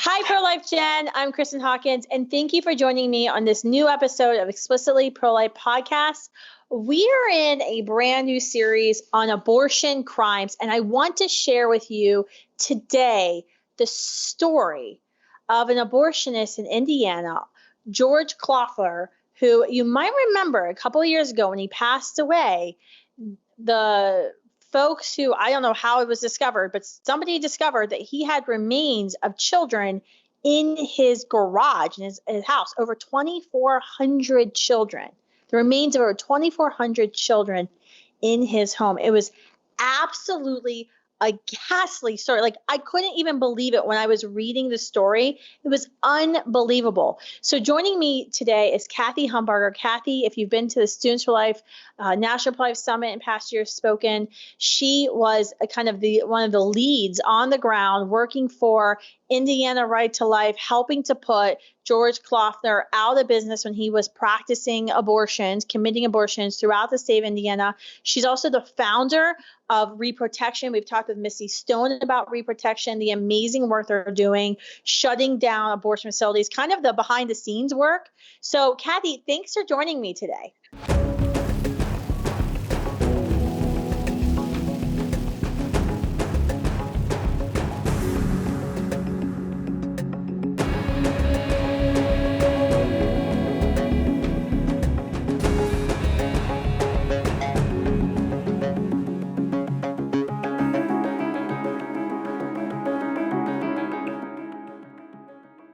Hi, Pro-Life Jen. I'm Kristen Hawkins, and thank you for joining me on this new episode of Explicitly Pro-Life Podcast. We are in a brand new series on abortion crimes, and I want to share with you today the story of an abortionist in Indiana, George Clothler, who you might remember a couple of years ago when he passed away. The folks who, I don't know how it was discovered, but somebody discovered that he had remains of children in his garage, in his house, over 2,400 children. The remains of over 2,400 children in his home. It was absolutely a ghastly story. Like, I couldn't even believe it when I was reading the story. It was unbelievable. So joining me today is Cathie Humbarger. Cathie, if you've been to the Students for Life National Pro-Life Summit in past years spoken, she was a kind of one of the leads on the ground working for Indiana Right to Life, helping to put George Clothler out of business when he was practicing abortions, committing abortions throughout the state of Indiana. She's also the founder of Reprotection. We've talked with Missy Stone about Reprotection, the amazing work they're doing, shutting down abortion facilities, kind of the behind the scenes work. So, Cathie, thanks for joining me today.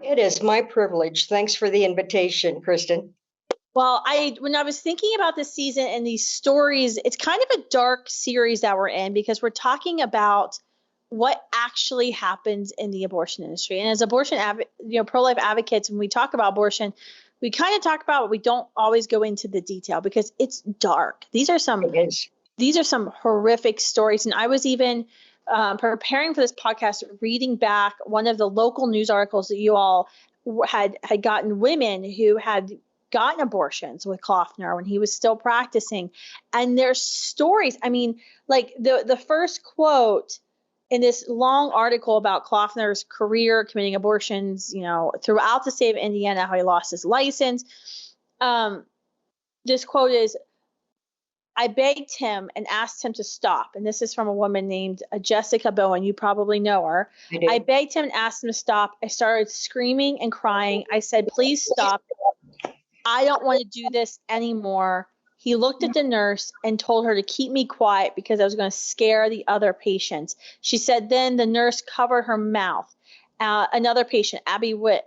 It is my privilege. Thanks for the invitation, Kristen. Well, when I was thinking about this season and these stories, it's kind of a dark series that we're in because we're talking about what actually happens in the abortion industry. And as pro-life advocates, when we talk about abortion, we kind of talk about it, we don't always go into the detail because it's dark. These are some horrific stories. And I was even preparing for this podcast, reading back one of the local news articles that you all had gotten women who had gotten abortions with Clothler when he was still practicing. And their stories, I mean, like the first quote in this long article about Clothler's career committing abortions, throughout the state of Indiana, how he lost his license. This quote is, "I begged him and asked him to stop." And this is from a woman named Jessica Bowen. You probably know her. I begged him and asked him to stop. I started screaming and crying. I said, "Please stop. I don't want to do this anymore." He looked at the nurse and told her to keep me quiet because I was going to scare the other patients. She said then the nurse covered her mouth. Another patient, Abby Witt.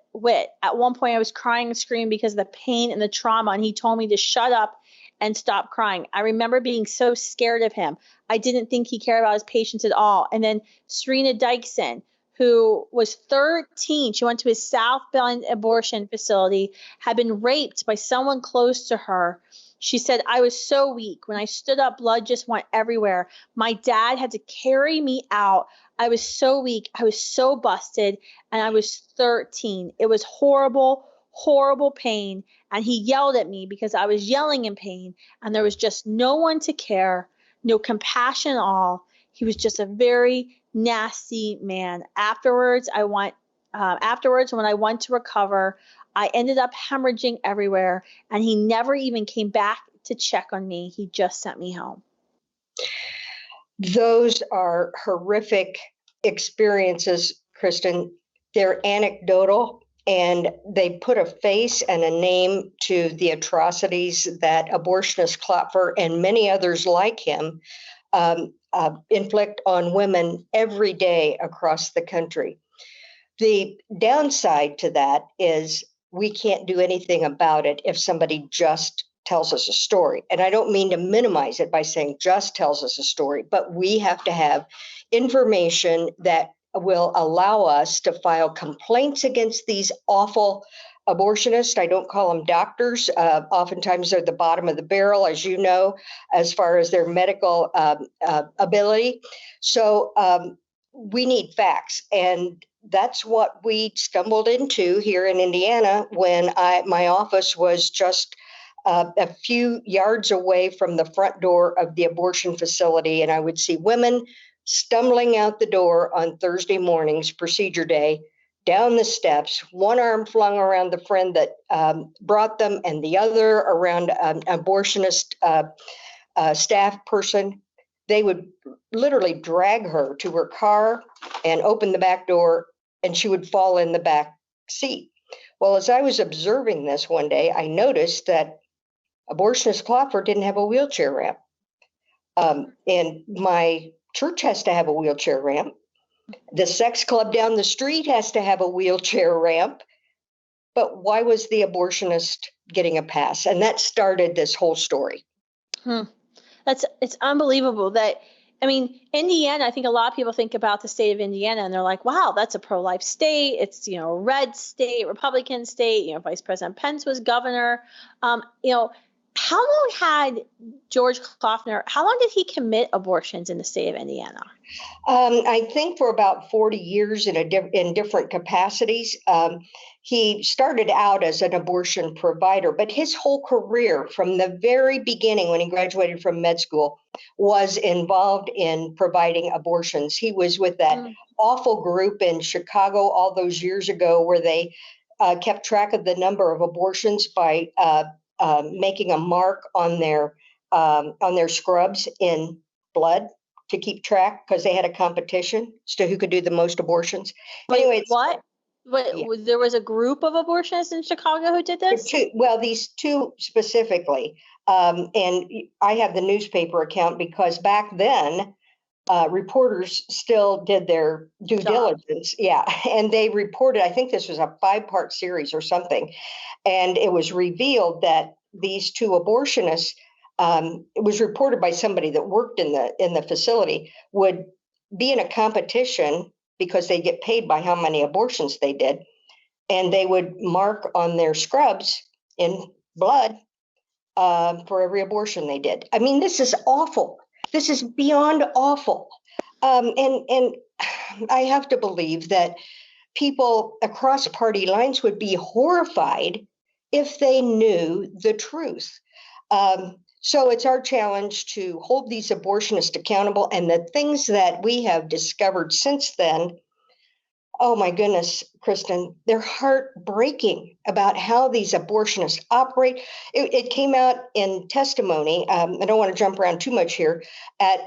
At one point I was crying and screaming because of the pain and the trauma, and he told me to shut up and stop crying. I remember being so scared of him. I didn't think he cared about his patients at all. And then Serena Dyksen, who was 13, she went to his South Bend abortion facility, had been raped by someone close to her. She said, "I was so weak. When I stood up, blood just went everywhere. My dad had to carry me out. I was so weak. I was so busted, and I was 13. It was horrible, horrible pain. And he yelled at me because I was yelling in pain, and there was just no one to care, no compassion at all. He was just a very nasty man." Afterwards, when I went to recover, I ended up hemorrhaging everywhere, and he never even came back to check on me. He just sent me home. Those are horrific experiences, Kristen. They're anecdotal, and they put a face and a name to the atrocities that abortionist Clothler and many others like him inflict on women every day across the country. The downside to that is we can't do anything about it if somebody just tells us a story. And I don't mean to minimize it by saying just tells us a story, but we have to have information that will allow us to file complaints against these awful abortionists. I don't call them doctors. Oftentimes they're the bottom of the barrel, as you know, as far as their medical ability. So we need facts. And that's what we stumbled into here in Indiana when my office was just a few yards away from the front door of the abortion facility. And I would see women stumbling out the door on Thursday mornings, procedure day, down the steps, one arm flung around the friend that brought them, and the other around an abortionist staff person. They would literally drag her to her car and open the back door, and she would fall in the back seat. Well, as I was observing this one day, I noticed that abortionist Clothler didn't have a wheelchair ramp. And my church has to have a wheelchair ramp. The sex club down the street has to have a wheelchair ramp. But why was the abortionist getting a pass? And that started this whole story. It's unbelievable that, I mean, Indiana, I think a lot of people think about the state of Indiana and they're like, wow, that's a pro-life state. It's, a red state, Republican state, Vice President Pence was governor. How long had George Clothler, how long did he commit abortions in the state of Indiana? I think for about 40 years in different capacities. He started out as an abortion provider, but his whole career from the very beginning when he graduated from med school was involved in providing abortions. He was with that awful group in Chicago all those years ago where they kept track of the number of abortions by making a mark on their scrubs in blood to keep track because they had a competition as to who could do the most abortions. Anyway, what? There was a group of abortionists in Chicago who did this? These two specifically. And I have the newspaper account because back then, reporters still did their due diligence. Yeah. And they reported, I think this was a 5-part series or something. And it was revealed that these two abortionists, it was reported by somebody that worked in the facility, would be in a competition because they get paid by how many abortions they did. And they would mark on their scrubs in blood for every abortion they did. I mean, this is awful. This is beyond awful. And I have to believe that people across party lines would be horrified if they knew the truth. So it's our challenge to hold these abortionists accountable. And the things that we have discovered since then, oh my goodness, Kristen, they're heartbreaking about how these abortionists operate. It came out in testimony. I don't want to jump around too much here at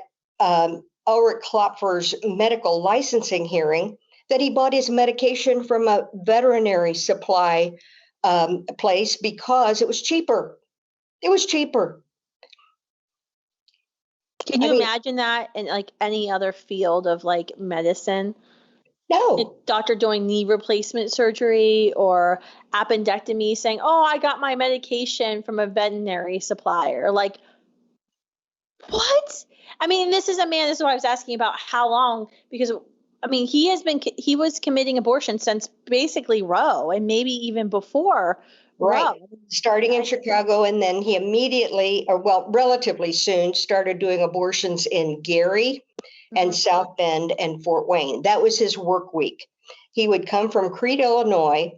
Ulrich Klopfer's medical licensing hearing that he bought his medication from a veterinary supply place because it was cheaper. It was cheaper. Can you imagine that in like any other field of like medicine? No. A doctor doing knee replacement surgery or appendectomy saying, oh, I got my medication from a veterinary supplier. Like, what? I mean, this is what I was asking about how long, because I mean, he was committing abortion since basically Roe and maybe even before Right. Roe. Starting in Chicago, and then he immediately, relatively soon, started doing abortions in Gary and South Bend and Fort Wayne. That was his work week. He would come from Crete, Illinois,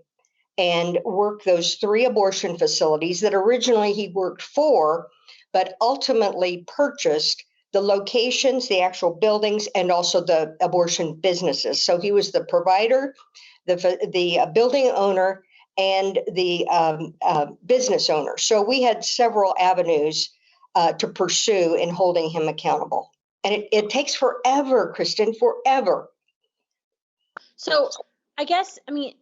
and work those 3 abortion facilities that originally he worked for, but ultimately purchased the locations, the actual buildings, and also the abortion businesses. So he was the provider, the building owner, and the business owner. So we had several avenues to pursue in holding him accountable. And it takes forever, Kristen, forever. So I guess, I mean,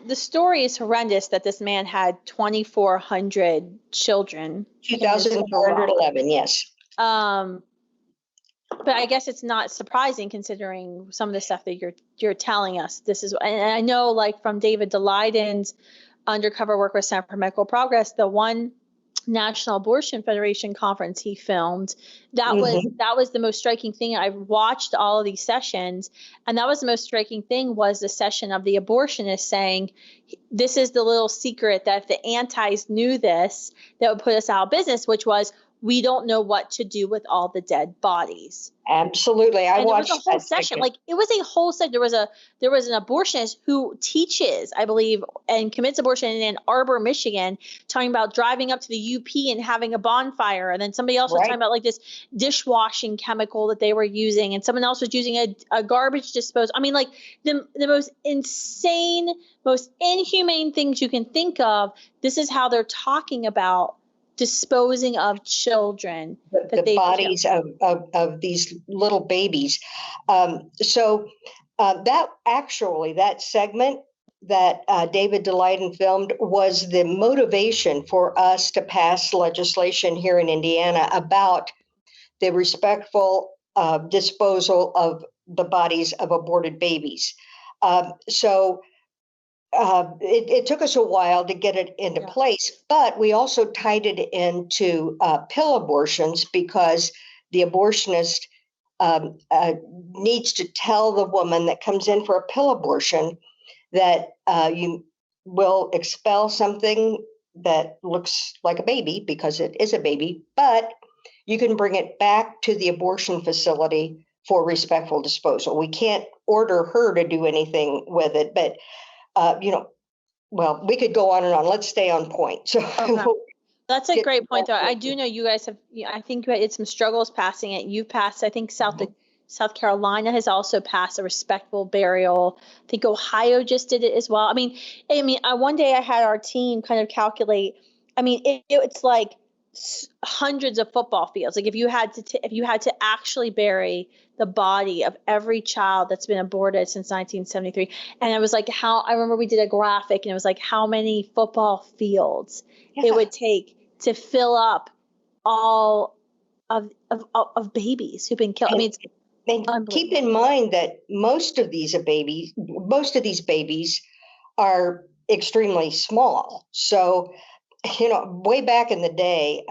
the story is horrendous that this man had 2,400 children. 2,411, yes. But I guess it's not surprising considering some of the stuff that you're telling us. And I know, like from David Delyden's undercover work with Center for Medical Progress, the one National Abortion Federation conference he filmed, that was the most striking thing. I watched all of these sessions, and that was the most striking thing was the session of the abortionist saying, this is the little secret that if the antis knew this, that would put us out of business, which was, we don't know what to do with all the dead bodies. Absolutely. I watched there was a whole that session. segment. Like it was a whole session. There was an abortionist who teaches, I believe, and commits abortion in Ann Arbor, Michigan, talking about driving up to the UP and having a bonfire. And then somebody else was talking about like this dishwashing chemical that they were using, and someone else was using a garbage disposal. I mean, like the most insane, most inhumane things you can think of. This is how they're talking about disposing of children, the bodies of these little babies. That segment that David Daleiden filmed was the motivation for us to pass legislation here in Indiana about the respectful disposal of the bodies of aborted babies. It took us a while to get it into place, but we also tied it into pill abortions because the abortionist needs to tell the woman that comes in for a pill abortion that you will expel something that looks like a baby because it is a baby, but you can bring it back to the abortion facility for respectful disposal. We can't order her to do anything with it, but we could go on and on. Let's stay on point. So that's a great point, though. I do know you guys have. I think you had some struggles passing it. You passed. I think South Carolina has also passed a respectful burial. I think Ohio just did it as well. I mean, one day I had our team kind of calculate. I mean, it's like hundreds of football fields. Like if you had to actually bury the body of every child that's been aborted since 1973. And it was like I remember we did a graphic and it was like how many football fields it would take to fill up all of babies who've been killed. I mean, and keep in mind that most of these babies are extremely small. So, way back in the day,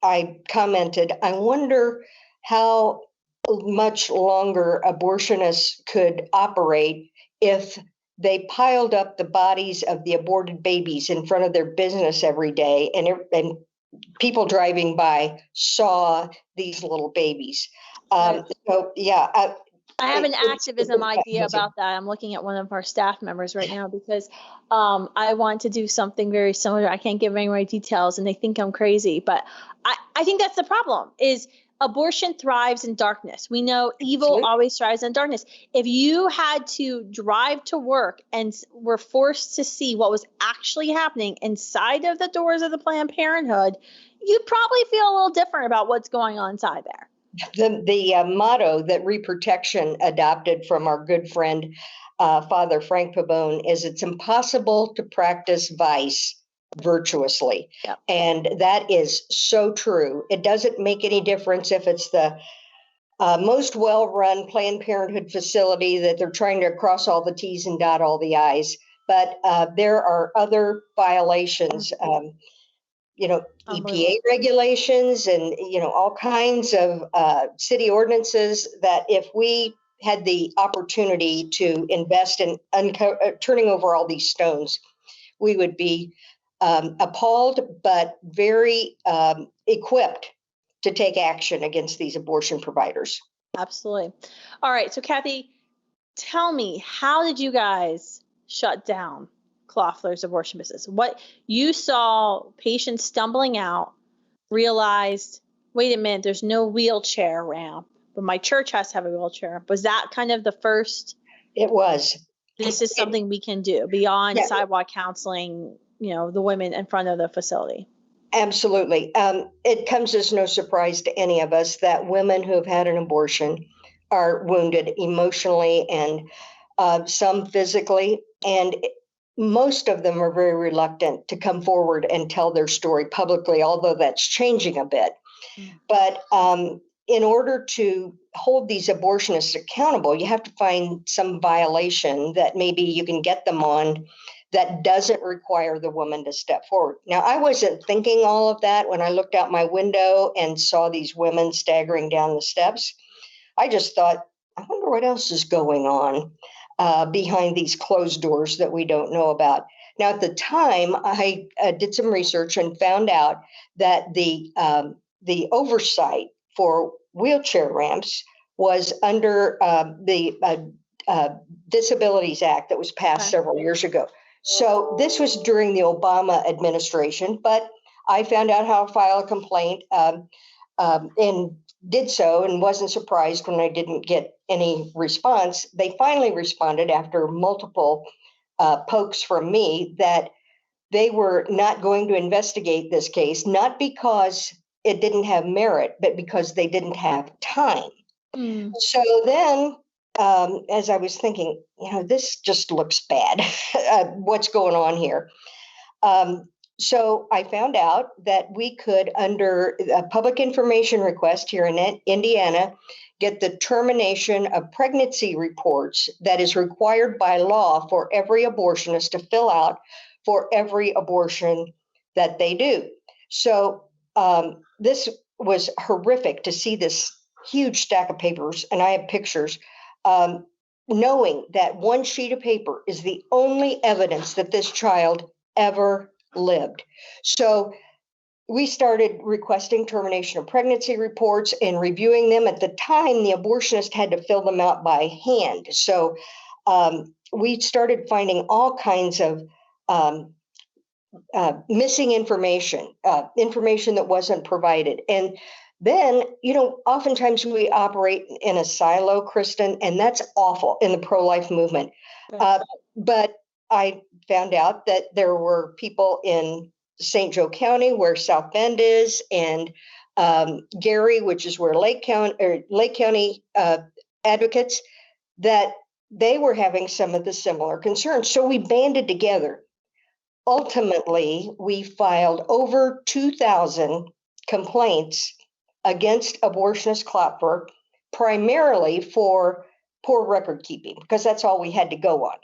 I commented, I wonder how much longer abortionists could operate if they piled up the bodies of the aborted babies in front of their business every day, and people driving by saw these little babies. I have an activism idea about that. I'm looking at one of our staff members right now because I want to do something very similar. I can't give any more details and they think I'm crazy, but I think that's the problem is abortion thrives in darkness. We know evil always thrives in darkness. If you had to drive to work and were forced to see what was actually happening inside of the doors of the Planned Parenthood, you'd probably feel a little different about what's going on inside there. The motto that Reprotection adopted from our good friend, Father Frank Pabon, is it's impossible to practice vice virtuously. Yep. And that is so true. It doesn't make any difference if it's the most well-run Planned Parenthood facility that they're trying to cross all the T's and dot all the I's. But there are other violations, EPA regulations and, all kinds of city ordinances that if we had the opportunity to invest in turning over all these stones, we would be appalled, but very equipped to take action against these abortion providers. Absolutely. All right. So, Cathie, tell me, how did you guys shut down Clothler's abortion business? What you saw patients stumbling out, realized, wait a minute, there's no wheelchair ramp, but my church has to have a wheelchair. Was that kind of the first? It was. This is something we can do beyond sidewalk counseling, the women in front of the facility. Absolutely. It comes as no surprise to any of us that women who have had an abortion are wounded emotionally and some physically, and most of them are very reluctant to come forward and tell their story publicly, although that's changing a bit. But in order to hold these abortionists accountable, you have to find some violation that maybe you can get them on that doesn't require the woman to step forward. Now, I wasn't thinking all of that when I looked out my window and saw these women staggering down the steps. I just thought, I wonder what else is going on behind these closed doors that we don't know about. Now, at the time, I did some research and found out that the the oversight for wheelchair ramps was under the Disabilities Act that was passed several years ago. So this was during the Obama administration, but I found out how to file a complaint and did so, and wasn't surprised when I didn't get any response. They finally responded after multiple pokes from me that they were not going to investigate this case, not because it didn't have merit, but because they didn't have time. So then, as I was thinking, this just looks bad. What's going on here? So I found out that we could, under a public information request here in Indiana, get the termination of pregnancy reports that is required by law for every abortionist to fill out for every abortion that they do. So this was horrific to see this huge stack of papers, and I have pictures, knowing that one sheet of paper is the only evidence that this child ever lived. So we started requesting termination of pregnancy reports and reviewing them. At the time, the abortionist had to fill them out by hand. So we started finding all kinds of missing information, information that wasn't provided. And then, oftentimes we operate in a silo, Kristen, and that's awful in the pro-life movement. But I found out that there were people in St. Joe County, where South Bend is, and Gary, which is where Lake County advocates, that they were having some of the similar concerns. So we banded together. Ultimately, we filed over 2,000 complaints against abortionist Clothler, primarily for poor record keeping, because that's all we had to go on.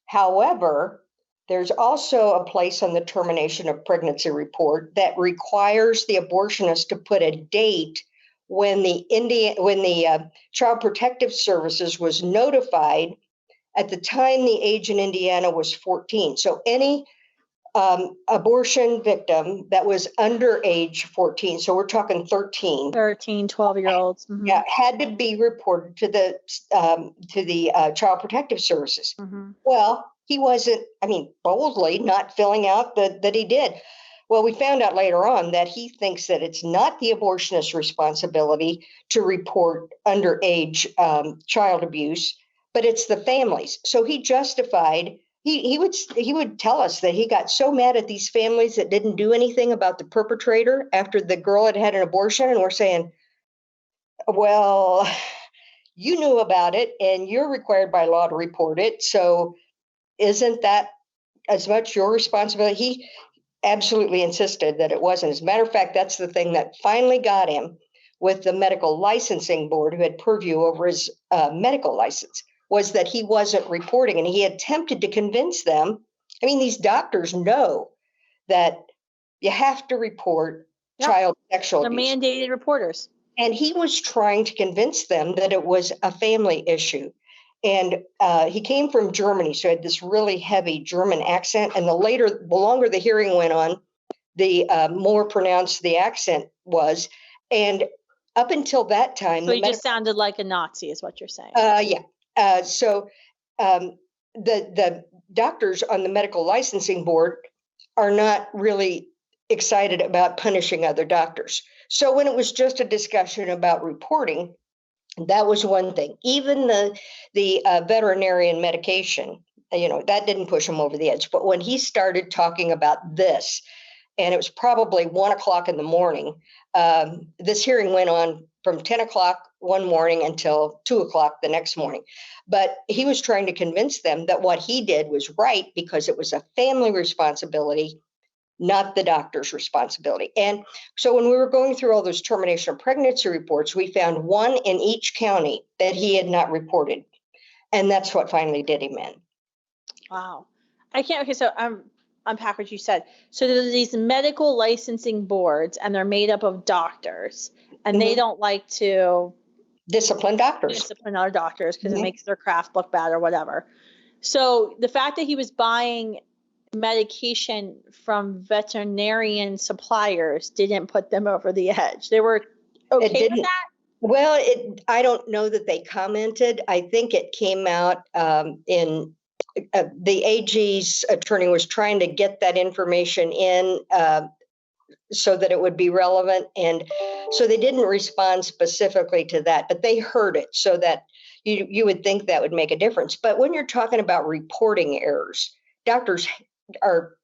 However, there's also a place on the termination of pregnancy report that requires the abortionist to put a date when the Child Protective Services was notified. At the time, the age in Indiana was 14. So any abortion victim that was under age 14, so we're talking 13, 12-year-olds, had to be reported to the Child Protective Services. Well, he wasn't, boldly not filling out that he did. Well, we found out later on that he thinks that it's not the abortionist's responsibility to report underage child abuse, but it's the family's. So he justified. He would tell us that he got so mad at these families that didn't do anything about the perpetrator after the girl had had an abortion, and we're saying, well, you knew about it and you're required by law to report it, so isn't that as much your responsibility? He absolutely insisted that it wasn't. As a matter of fact, that's the thing that finally got him with the medical licensing board, who had purview over his medical license, was that he wasn't reporting. And he attempted to convince them. These doctors know that you have to report child sexual abuse. They're mandated reporters. And he was trying to convince them that it was a family issue. And he came from Germany, so he had this really heavy German accent. And the longer the hearing went on, the more pronounced the accent was. And up until that time, so he just sounded like a Nazi, is what you're saying. So the doctors on the medical licensing board are not really excited about punishing other doctors. So when it was just a discussion about reporting, that was one thing. Even the veterinarian medication, that didn't push him over the edge. But when he started talking about this, and it was probably 1 o'clock in the morning, this hearing went on from 10 o'clock one morning until 2 o'clock the next morning. But he was trying to convince them that what he did was right because it was a family responsibility, not the doctor's responsibility. And so when we were going through all those termination of pregnancy reports, we found one in each county that he had not reported. And that's what finally did him in. Wow. Okay, so unpack what you said. So there's these medical licensing boards, and they're made up of doctors, and they don't like to discipline other doctors because it makes their craft look bad or whatever. So the fact that he was buying medication from veterinarian suppliers didn't put them over the edge. They were okay with that? Well, I don't know that they commented. I think it came out in the AG's attorney was trying to get that information in so that it would be relevant. And so they didn't respond specifically to that, but they heard it, so that you would think that would make a difference. But when you're talking about reporting errors, doctors are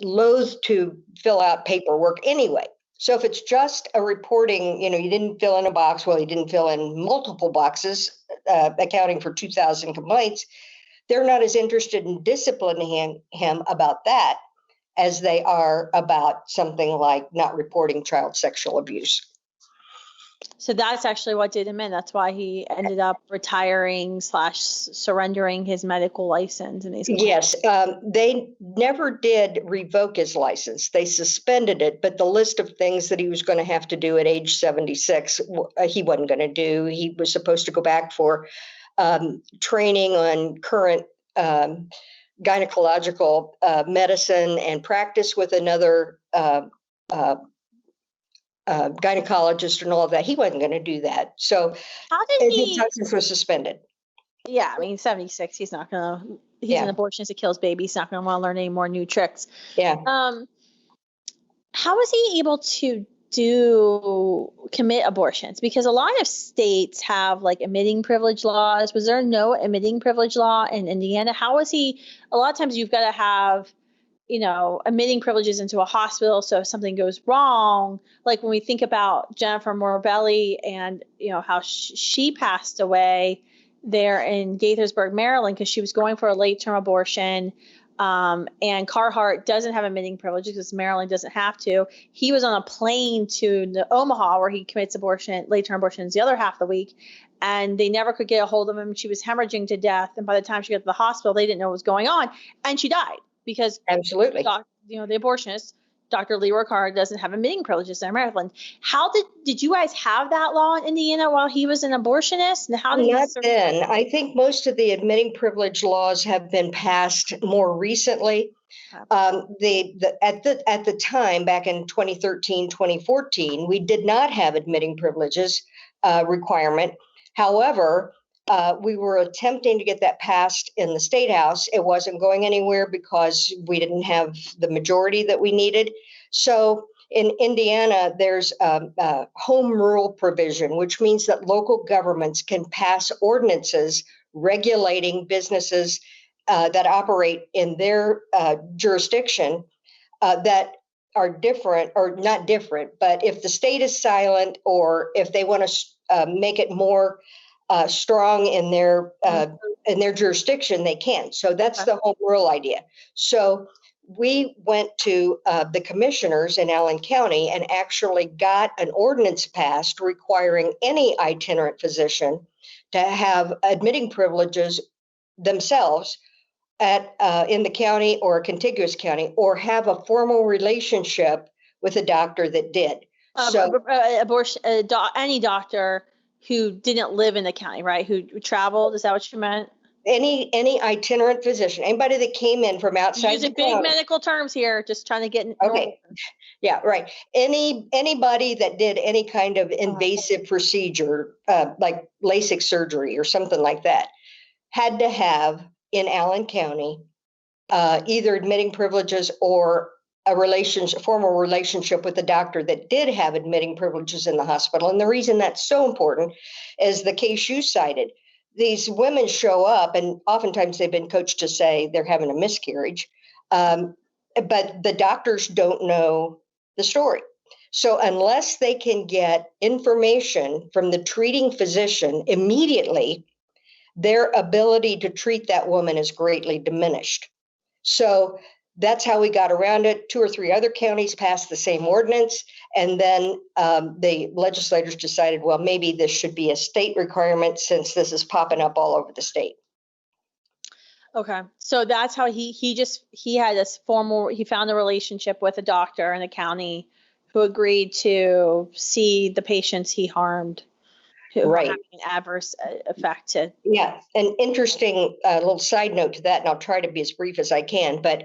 loath to fill out paperwork anyway. So if it's just a reporting, you didn't fill in a box, well, you didn't fill in multiple boxes, accounting for 2,000 complaints, they're not as interested in disciplining him about that as they are about something like not reporting child sexual abuse. So that's actually what did him in. That's why he ended up retiring / surrendering his medical license. Yes, they never did revoke his license. They suspended it, but the list of things that he was going to have to do at age 76, he wasn't going to do. He was supposed to go back for training on current gynecological medicine and practice with another gynecologist and all of that. He wasn't going to do that. So his license was suspended. Yeah, I mean, 76, he's not going to, he's an abortionist that kills babies. He's not going to want to learn any more new tricks. Yeah. How was he able to commit abortions? Because a lot of states have like admitting privilege laws. Was there no admitting privilege law in Indiana? How was he? A lot of times you've got to have, admitting privileges into a hospital. So if something goes wrong, like when we think about Jennifer Morabelli and, how she passed away there in Gaithersburg, Maryland, because she was going for a late-term abortion. And Carhart doesn't have admitting privileges because Maryland doesn't have to. He was on a plane to Omaha where he commits late-term abortions the other half of the week, and they never could get a hold of him. She was hemorrhaging to death, and by the time she got to the hospital, they didn't know what was going on, and she died because absolutely, the abortionist, Dr. Leroy Carhart, doesn't have admitting privileges in Maryland. How did you guys have that law in Indiana while he was an abortionist? And how did not then? I think most of the admitting privilege laws have been passed more recently. At the time, back in 2013, 2014, we did not have admitting privileges requirement. However, we were attempting to get that passed in the State House. It wasn't going anywhere because we didn't have the majority that we needed. So in Indiana, there's a home rule provision, which means that local governments can pass ordinances regulating businesses that operate in their jurisdiction that are different, or not different, but if the state is silent or if they want to make it more strong in their jurisdiction, they can. So that's the home rule idea. So we went to the commissioners in Allen County and actually got an ordinance passed requiring any itinerant physician to have admitting privileges themselves in the county or a contiguous county, or have a formal relationship with a doctor that did. Any doctor who didn't live in the county, right? Who traveled? Is that what you meant? Any itinerant physician, anybody that came in from outside. Using big medical terms here, just trying to get okay. Yeah, right. Anybody that did any kind of invasive procedure, like LASIK surgery or something like that, had to have in Allen County either admitting privileges or a formal relationship with a doctor that did have admitting privileges in the hospital. And the reason that's so important is the case you cited. These women show up, and oftentimes they've been coached to say they're having a miscarriage, but the doctors don't know the story. So unless they can get information from the treating physician immediately, their ability to treat that woman is greatly diminished. So that's how we got around it. 2 or 3 other counties passed the same ordinance. And then the legislators decided, well, maybe this should be a state requirement since this is popping up all over the state. Okay. So that's how he had this he found a relationship with a doctor in the county who agreed to see the patients he harmed, who are Right. having an adverse effect to. Yeah. An interesting little side note to that, and I'll try to be as brief as I can, but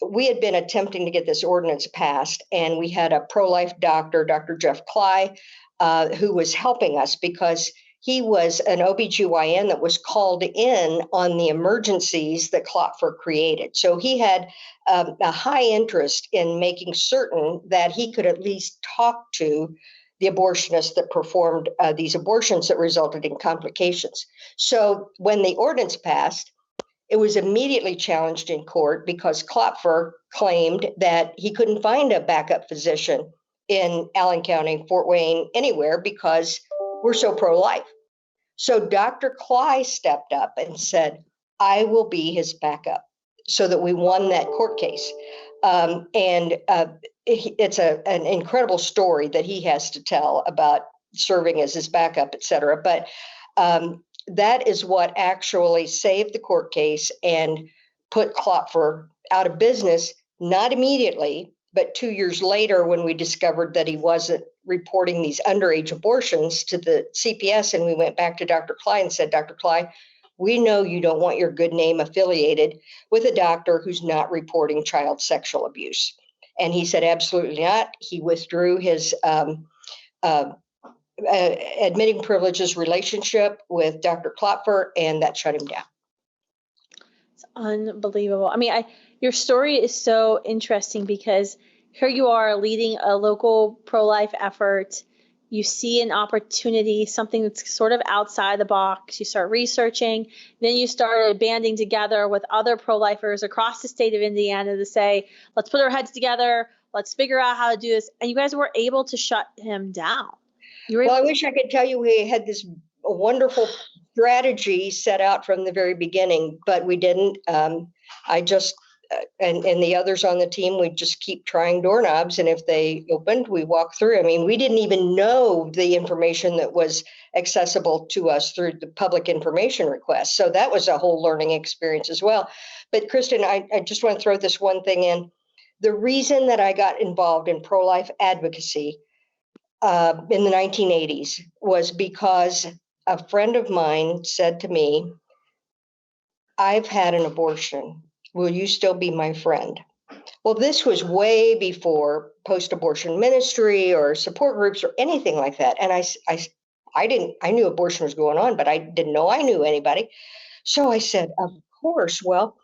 we had been attempting to get this ordinance passed, and we had a pro-life doctor, Dr. Jeff Cly, who was helping us because he was an OBGYN that was called in on the emergencies that Clothler created. So he had a high interest in making certain that he could at least talk to the abortionists that performed these abortions that resulted in complications. So when the ordinance passed, it was immediately challenged in court because Clothler claimed that he couldn't find a backup physician in Allen County, Fort Wayne, anywhere because we're so pro-life. So Dr. Cly stepped up and said, I will be his backup, so that we won that court case. It's an incredible story that he has to tell about serving as his backup, et cetera. But that is what actually saved the court case and put Clothler out of business, not immediately, but 2 years later when we discovered that he wasn't reporting these underage abortions to the CPS. And we went back to Dr. Cly and said, Dr. Cly, we know you don't want your good name affiliated with a doctor who's not reporting child sexual abuse. And he said, absolutely not. He withdrew his admitting privileges relationship with Dr. Clothler, and that shut him down. It's unbelievable. I mean, your story is so interesting because here you are leading a local pro-life effort. You see an opportunity, something that's sort of outside the box. You start researching. Then you started banding together with other pro-lifers across the state of Indiana to say, let's put our heads together. Let's figure out how to do this. And you guys were able to shut him down. Well, I wish I could tell you we had this wonderful strategy set out from the very beginning, but we didn't. I just, and the others on the team, we just keep trying doorknobs. And if they opened, we walk through. I mean, we didn't even know the information that was accessible to us through the public information request. So that was a whole learning experience as well. But Kristen, I just want to throw this one thing in. The reason that I got involved in pro-life advocacy in the 1980s was because a friend of mine said to me, I've had an abortion. Will you still be my friend? Well, this was way before post-abortion ministry or support groups or anything like that. And I knew abortion was going on, but I didn't know I knew anybody. So I said, of course. Well,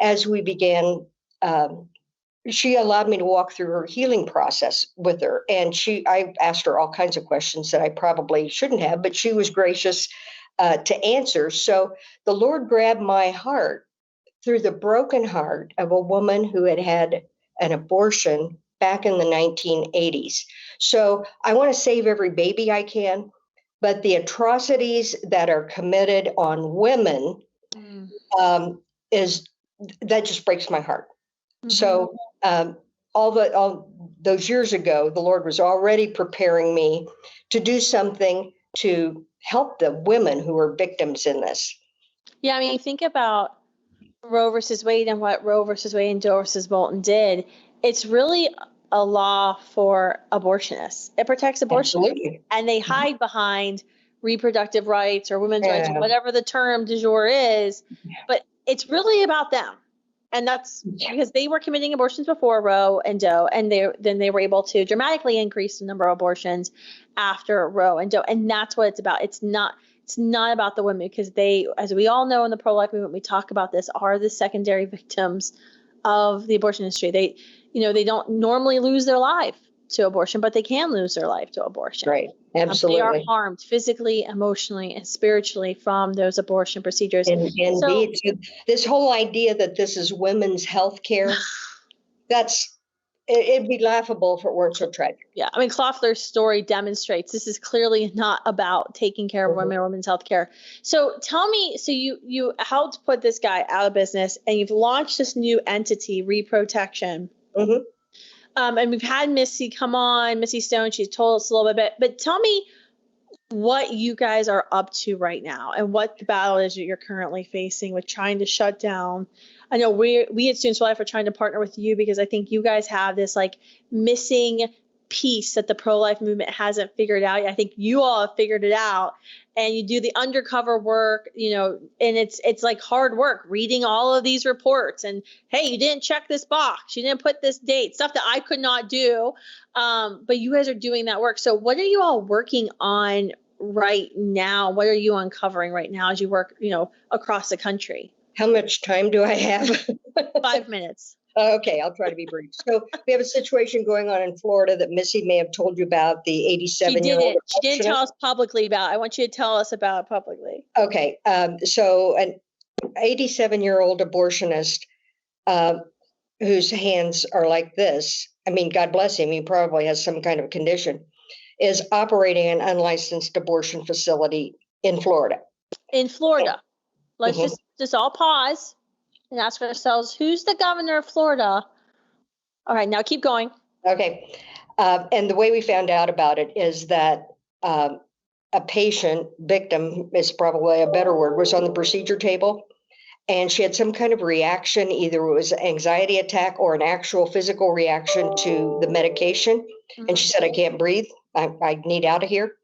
as we began, she allowed me to walk through her healing process with her. And I asked her all kinds of questions that I probably shouldn't have, but she was gracious to answer. So the Lord grabbed my heart through the broken heart of a woman who had had an abortion back in the 1980s. So I want to save every baby I can, but the atrocities that are committed on women that just breaks my heart. Mm-hmm. So all those years ago, the Lord was already preparing me to do something to help the women who are victims in this. Yeah, I mean, think about Roe versus Wade and what Roe versus Wade and Doe versus Bolton did. It's really a law for abortionists. It protects abortion. Absolutely. And they hide behind reproductive rights or women's rights or whatever the term du jour is. But it's really about them. And that's because they were committing abortions before Roe and Doe, and then they were able to dramatically increase the number of abortions after Roe and Doe. And that's what it's about. It's not about the women, because they, as we all know in the pro-life movement, we talk about this, are the secondary victims of the abortion industry. They don't normally lose their life to abortion, but they can lose their life to abortion. Right. Absolutely. They are harmed physically, emotionally, and spiritually from those abortion procedures. Indeed. So this whole idea that this is women's health care, it'd be laughable if it weren't so tragic. Yeah. I mean, Clothler's story demonstrates this is clearly not about taking care of women or women's health care. So tell me, so you helped put this guy out of business, and you've launched this new entity, Reprotection. Mm-hmm. And we've had Missy come on, Missy Stone. She's told us a little bit, but tell me what you guys are up to right now and what the battle is that you're currently facing with trying to shut down. I know we at Students for Life are trying to partner with you because I think you guys have this like missing piece that the pro-life movement hasn't figured out. I think you all have figured it out, and you do the undercover work, and it's like hard work reading all of these reports, and hey, you didn't check this box, you didn't put this date, stuff that I could not do. But you guys are doing that work. So what are you all working on right now? What are you uncovering right now as you work, across the country? How much time do I have? 5 minutes. Okay, I'll try to be brief. So we have a situation going on in Florida that Missy may have told you about, the 87-year-old. She didn't tell us publicly about it. I want you to tell us about it publicly. Okay, so an 87-year-old abortionist whose hands are like this, I mean, God bless him, he probably has some kind of condition, is operating an unlicensed abortion facility in Florida. In Florida. Let's just all pause and ask ourselves, who's the governor of Florida? All right, now keep going. Okay. And the way we found out about it is that a patient, victim is probably a better word, was on the procedure table, and she had some kind of reaction. Either it was an anxiety attack or an actual physical reaction to the medication. And she said, I can't breathe. I need out of here.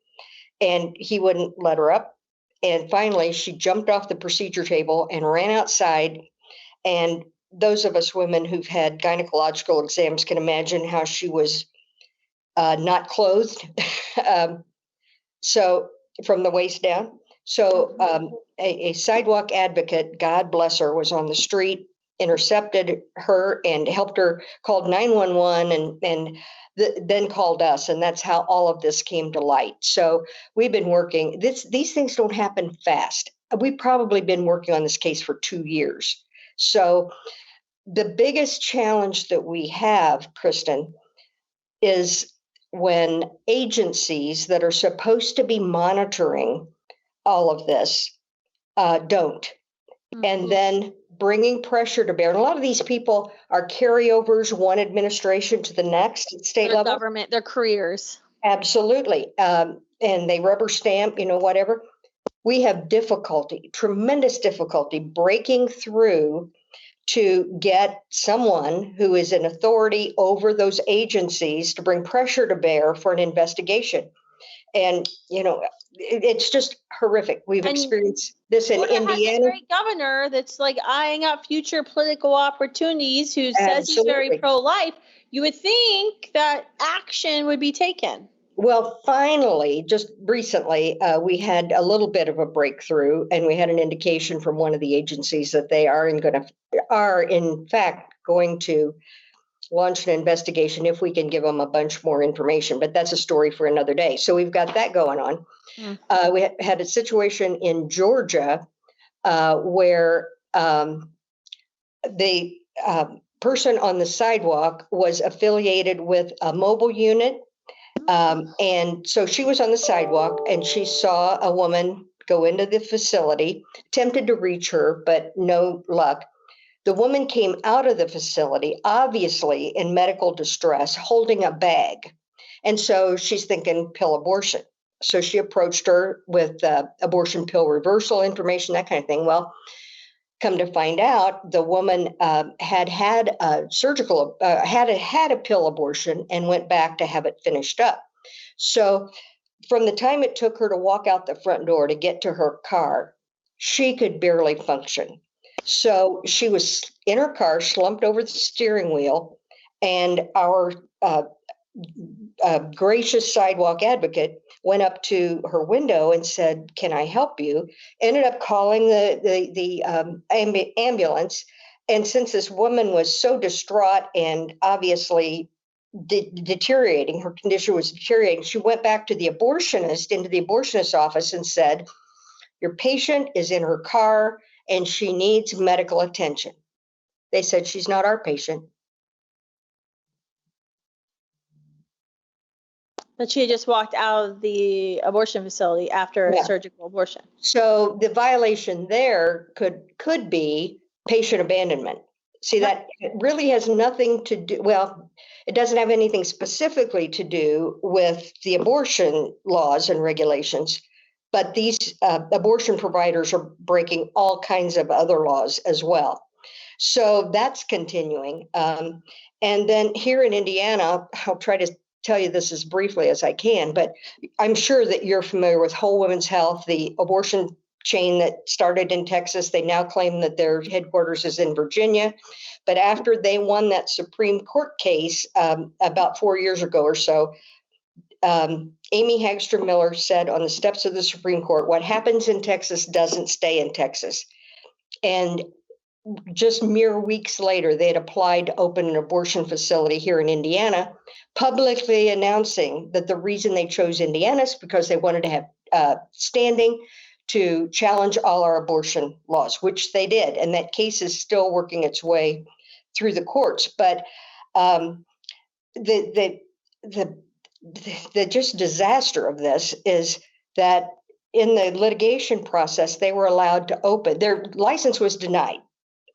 And he wouldn't let her up. And finally, she jumped off the procedure table and ran outside. And those of us women who've had gynecological exams can imagine how she was not clothed. So from the waist down. So a sidewalk advocate, God bless her, was on the street, intercepted her and helped her, called 911 and then called us. And that's how all of this came to light. So we've been working. These things don't happen fast. We've probably been working on this case for 2 years. So the biggest challenge that we have, Kristen, is when agencies that are supposed to be monitoring all of this don't. And then bringing pressure to bear. And a lot of these people are carryovers, one administration to the next at state level. Government, their careers. Absolutely. And they rubber stamp, whatever. We have difficulty, tremendous difficulty breaking through to get someone who is in authority over those agencies to bring pressure to bear for an investigation. And, it's just horrific. We've experienced this in Indiana. Has a great governor that's like eyeing up future political opportunities, who says he's very pro-life. You would think that action would be taken. Well, finally, just recently, we had a little bit of a breakthrough, and we had an indication from one of the agencies that they are in fact going to launch an investigation if we can give them a bunch more information. But that's a story for another day. So we've got that going on. We had a situation in Georgia where the person on the sidewalk was affiliated with a mobile unit. And so she was on the sidewalk and she saw a woman go into the facility, attempted to reach her, but no luck. The woman came out of the facility, obviously in medical distress, holding a bag. And so she's thinking pill abortion. So she approached her with abortion pill reversal information, that kind of thing. Well, come to find out, the woman had a surgical, had a pill abortion and went back to have it finished up. So from the time it took her to walk out the front door to get to her car, she could barely function. So she was in her car, slumped over the steering wheel, and our gracious sidewalk advocate went up to her window and said, "Can I help you?" Ended up calling the ambulance. And since this woman was so distraught and obviously deteriorating, her condition was deteriorating, she went back to the abortionist office and said, "Your patient is in her car and she needs medical attention." They said, "She's not our patient." But she had just walked out of the abortion facility after a surgical abortion. So the violation there could be patient abandonment. See, that really has nothing to do, well, it doesn't have anything specifically to do with the abortion laws and regulations, but these abortion providers are breaking all kinds of other laws as well. So that's continuing. And then here in Indiana, I'll try to tell you this as briefly as I can, but I'm sure that you're familiar with Whole Women's Health, the abortion chain that started in Texas. They now claim that their headquarters is in Virginia. But after they won that Supreme Court case about 4 years ago or so, Amy Hagstrom Miller said on the steps of the Supreme Court, what happens in Texas doesn't stay in Texas. And just mere weeks later, they had applied to open an abortion facility here in Indiana, publicly announcing that the reason they chose Indiana is because they wanted to have standing to challenge all our abortion laws, which they did. And that case is still working its way through the courts. But the just disaster of this is that in the litigation process, they were allowed to open. Their license was denied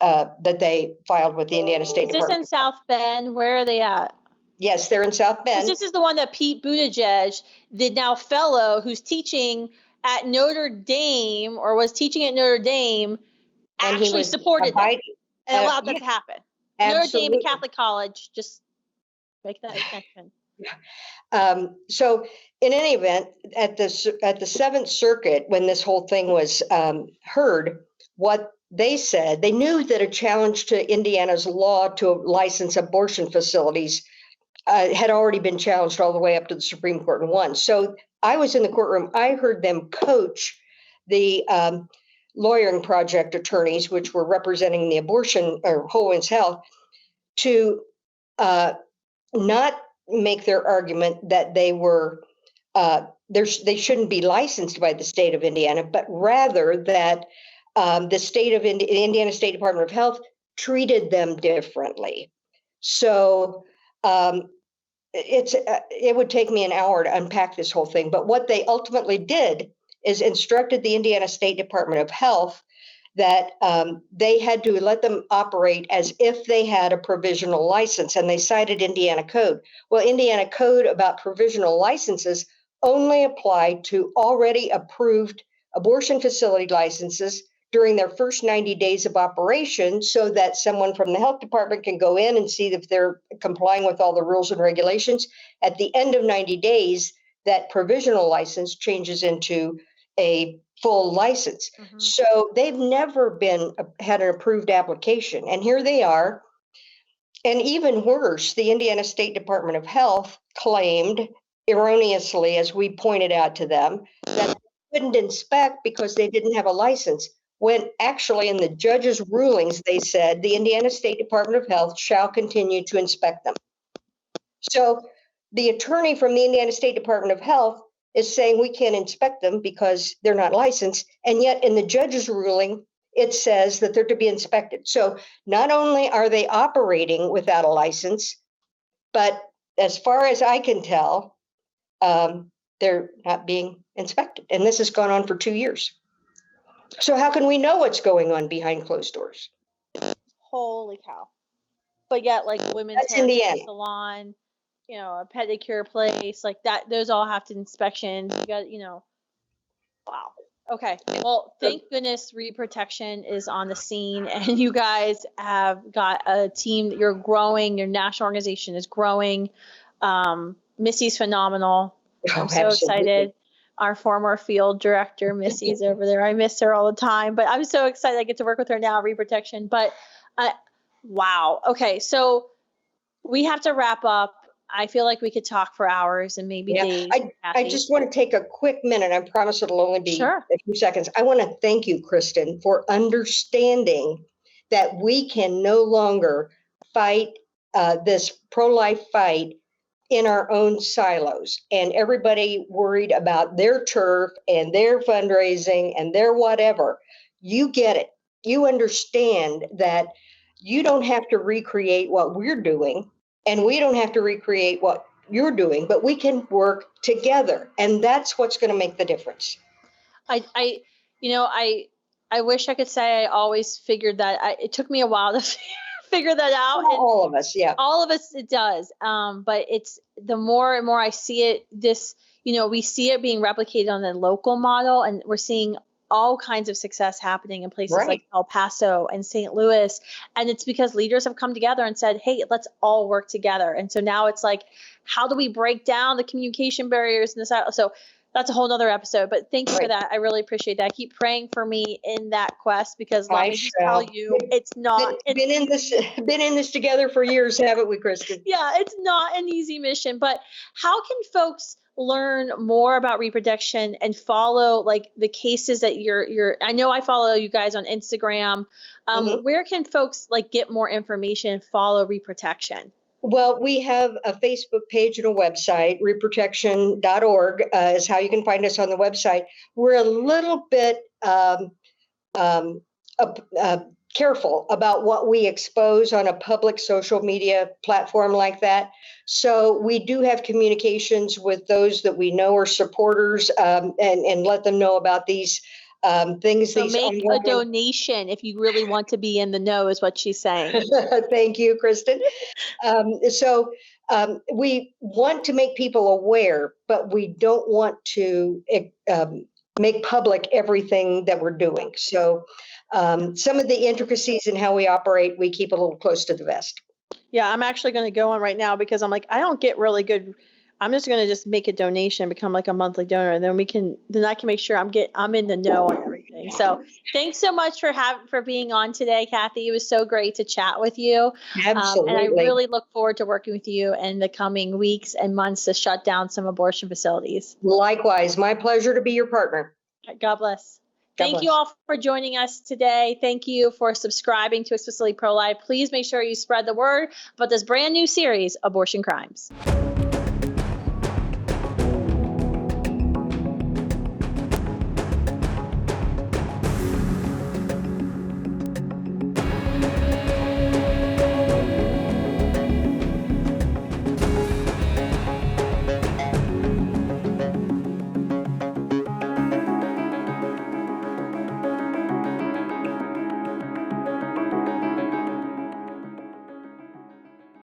that they filed with the Indiana State Department. Is this in South Bend? Where are they at? Yes, they're in South Bend. This is the one that Pete Buttigieg, the now fellow who's teaching at Notre Dame or was teaching at Notre Dame, And he actually was supported them and allowed that yeah, to happen. absolutely. Notre Dame, a Catholic college, just make that connection. So in any event, at the Seventh Circuit, when this whole thing was heard, what they said, they knew that a challenge to Indiana's law to license abortion facilities had already been challenged all the way up to the Supreme Court and won. So I was in the courtroom. I heard them coach the lawyering project attorneys, which were representing the abortion or Whole Women's Health, to not make their argument that they were they shouldn't be licensed by the state of Indiana, but rather that the state of Indiana State Department of Health treated them differently. So it would take me an hour to unpack this whole thing. But what they ultimately did is instructed the Indiana State Department of Health that they had to let them operate as if they had a provisional license, and they cited Indiana code. Well, Indiana code about provisional licenses only apply to already approved abortion facility licenses during their first 90 days of operation, so that someone from the health department can go in and see if they're complying with all the rules and regulations. At the end of 90 days, that provisional license changes into a full license. Mm-hmm. So they've never had an approved application. And here they are. And even worse, the Indiana State Department of Health claimed erroneously, as we pointed out to them, that they couldn't inspect because they didn't have a license, when actually in the judge's rulings, they said the Indiana State Department of Health shall continue to inspect them. So the attorney from the Indiana State Department of Health is saying we can't inspect them because they're not licensed. And yet in the judge's ruling, it says that they're to be inspected. So not only are they operating without a license, but as far as I can tell, they're not being inspected. And this has gone on for 2 years. So how can we know what's going on behind closed doors? Holy cow. But yet, like women's hair salon, a pedicure place, like that, those all have to inspection. You got, wow. Okay. Well, thank goodness Reprotection is on the scene, and you guys have got a team that you're growing. Your national organization is growing. Missy's phenomenal. I'm so excited. Our former field director, Missy's over there. I miss her all the time, but I'm so excited I get to work with her now, Reprotection. But wow. Okay. So we have to wrap up. I feel like we could talk for hours and maybe days. I just want to take a quick minute. I promise it'll only be a few seconds. I want to thank you, Kristen, for understanding that we can no longer fight this pro-life fight in our own silos, and everybody worried about their turf and their fundraising and their whatever. You get it. You understand that you don't have to recreate what we're doing, and we don't have to recreate what you're doing, but we can work together, and that's what's going to make the difference. I wish I could say I always figured that. It took me a while to figure that out. All of us, yeah. All of us, it does. But it's the more and more I see it, we see it being replicated on the local model, and we're seeing all kinds of success happening in places Right. like El Paso and St. Louis. And it's because leaders have come together and said, hey, let's all work together. And so now it's like, how do we break down the communication barriers in this? So that's a whole nother episode, but thank you for that. I really appreciate that. Keep praying for me in that quest, because let me just tell you, it's not. Been in this together for years, haven't we, Kristen? Yeah, it's not an easy mission. But how can folks learn more about reproduction and follow like the cases that you're? I know I follow you guys on Instagram. Where can folks like get more information, follow reproduction? Well, we have a Facebook page and a website. Reprotection.org is how you can find us on the website. We're a little bit careful about what we expose on a public social media platform like that. So we do have communications with those that we know are supporters, and let them know about these things. So make a donation if you really want to be in the know, is what she's saying. Thank you, Kristen. So we want to make people aware, but we don't want to make public everything that we're doing. So some of the intricacies in how we operate, we keep a little close to the vest. Yeah, I'm actually going to go on right now because I'm like, I don't get really good. I'm just going to just make a donation, become like a monthly donor, and then I can make sure I'm in the know on everything. So thanks so much for being on today, Cathie. It was so great to chat with you. Absolutely. And I really look forward to working with you in the coming weeks and months to shut down some abortion facilities. Likewise, my pleasure to be your partner. God bless. Thank you all for joining us today. Thank you for subscribing to Explicitly Pro-Life. Please make sure you spread the word about this brand new series, Abortion Crimes.